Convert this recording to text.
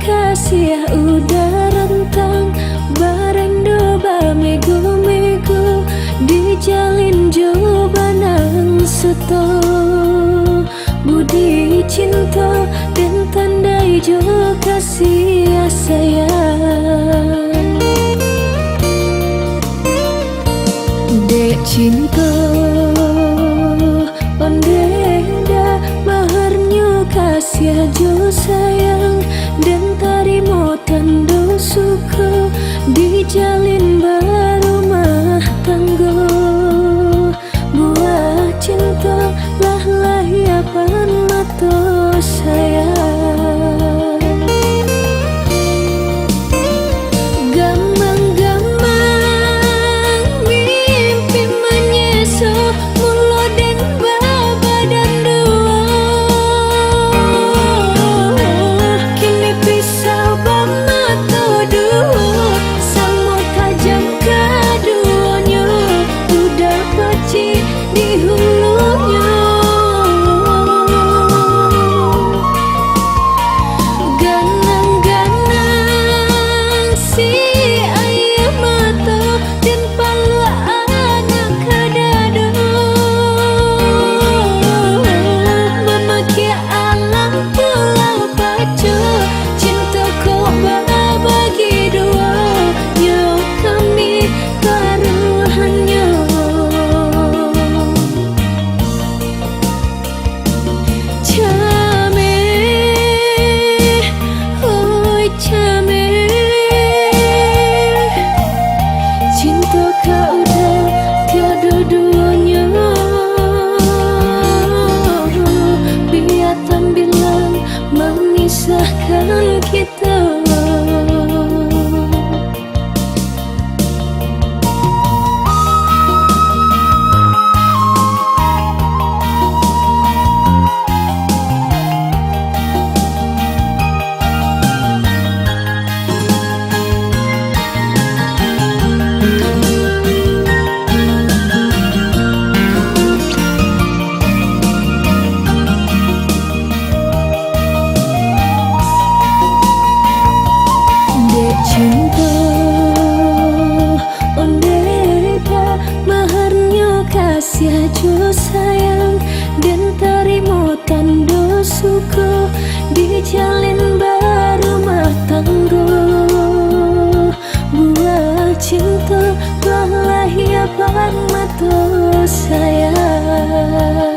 Kasih udah rentang bareng doba mego-mego dijalin coba nang seto budi cinta dan tandai jo kasih sayang dek cinta ondeda maharnya kasih jo sayang dan tarimo tando suka dijalin barumah tangga buah cinta lah lahiapan mato sayang gamang-gamang mimpi menyeso mulo dan baba dan dua kini pisau bamato dua sama tajam kaduanya udah paci di hulunya ganang-ganang si ayah mata dan pala anak kadado memakai alam pulau pacu cinta kau bagi dua yo kami taruhannya Chame, oh chame, cinta kau udah tiada duanya. Biar tampilan memisahkan kita. Cinta ondeda maharnya kasih jo sayang dan tarimo tando suka dijalin barumah tangga buah cinta lah lahiapan mato sayang